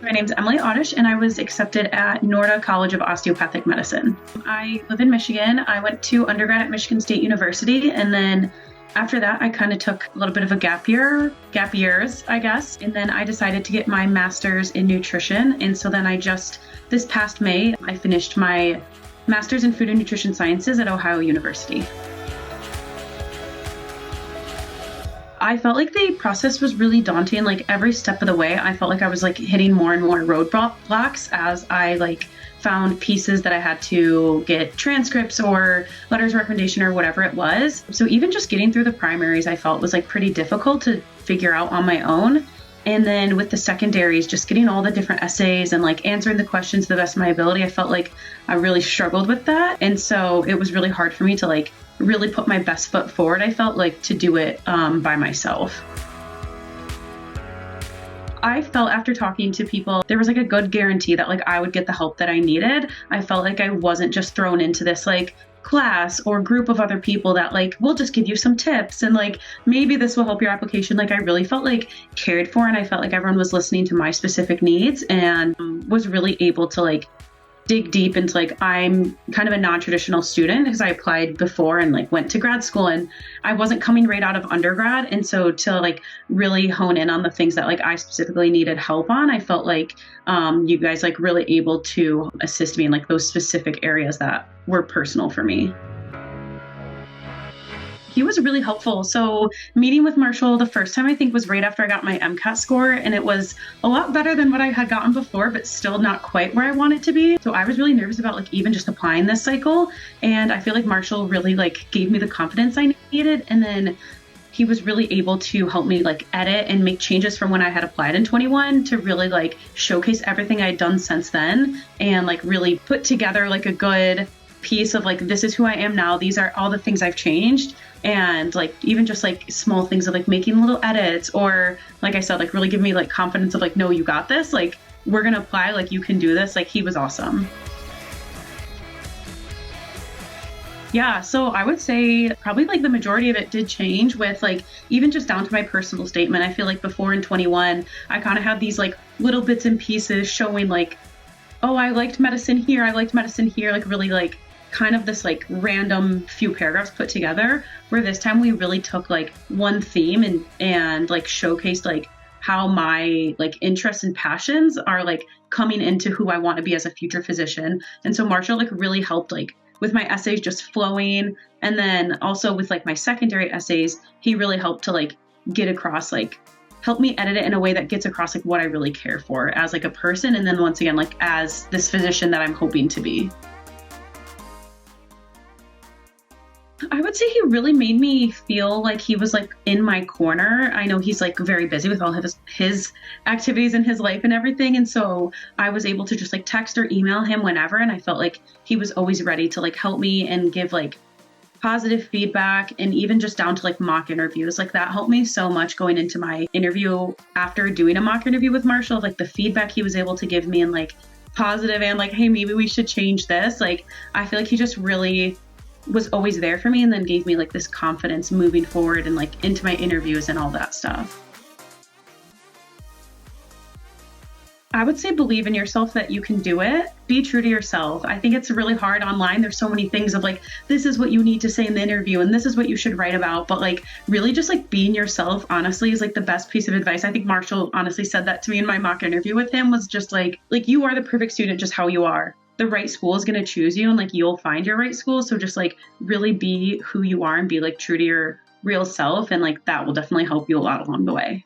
My name's Emily Oddish, and I was accepted at Noorda College of Osteopathic Medicine. I live in Michigan. I went to undergrad at Michigan State University, and then after that, I kind of took a little bit of a gap years, I guess. And then I decided to get my master's in nutrition. And so then this past May, I finished my master's in food and nutrition sciences at Ohio University. I felt like the process was really daunting. Like every step of the way, I felt like I was like hitting more and more roadblocks as I found pieces that I had to get transcripts or letters of recommendation or whatever it was. So even just getting through the primaries, I felt was like pretty difficult to figure out on my own. And then with the secondaries, just getting all the different essays and like answering the questions to the best of my ability, I felt like I really struggled with that. And so it was really hard for me to like really put my best foot forward. I felt like to do it by myself. I felt after talking to people, there was like a good guarantee that like I would get the help that I needed. I felt like I wasn't just thrown into this like class or group of other people that like, we'll just give you some tips and like, maybe this will help your application. Like I really felt like cared for, and I felt like everyone was listening to my specific needs and was really able to like dig deep into like, I'm kind of a non-traditional student because I applied before and like went to grad school, and I wasn't coming right out of undergrad. And so to like really hone in on the things that like I specifically needed help on, I felt like you guys like really able to assist me in like those specific areas that were personal for me. He was really helpful. So meeting with Marshall the first time, I think, was right after I got my MCAT score, and it was a lot better than what I had gotten before, but still not quite where I wanted to be. So I was really nervous about like even just applying this cycle. And I feel like Marshall really like gave me the confidence I needed. And then he was really able to help me like edit and make changes from when I had applied in 21 to really like showcase everything I'd done since then and like really put together like a good piece of like, this is who I am now. These are all the things I've changed. And like, even just like small things of like making little edits, or like I said, like really give me like confidence of like, no, you got this. Like, we're going to apply, like you can do this. Like he was awesome. Yeah. So I would say probably like the majority of it did change with like, even just down to my personal statement. I feel like before in 21, I kind of had these like little bits and pieces showing like, oh, I liked medicine here. I liked medicine here. Like really like kind of this like random few paragraphs put together, where this time we really took like one theme and like showcased like how my like interests and passions are like coming into who I want to be as a future physician. And so Marshall like really helped like with my essays just flowing. And then also with like my secondary essays, he really helped to like get across, like help me edit it in a way that gets across like what I really care for as like a person. And then once again, like as this physician that I'm hoping to be. I would say he really made me feel like he was like in my corner. I know he's like very busy with all of his activities in his life and everything. And so I was able to just like text or email him whenever. And I felt like he was always ready to like help me and give like positive feedback, and even just down to like mock interviews. Like that helped me so much going into my interview after doing a mock interview with Marshall, like the feedback he was able to give me and like positive and like, hey, maybe we should change this. Like, I feel like he just really was always there for me, and then gave me like this confidence moving forward and like into my interviews and all that stuff. I would say believe in yourself that you can do it. Be true to yourself. I think it's really hard online. There's so many things of like, this is what you need to say in the interview and this is what you should write about. But like really just like being yourself, honestly, is like the best piece of advice. I think Marshall honestly said that to me in my mock interview with him, was just like you are the perfect student just how you are. The right school is going to choose you, and like you'll find your right school. So just like really be who you are and be like true to your real self. And like that will definitely help you a lot along the way.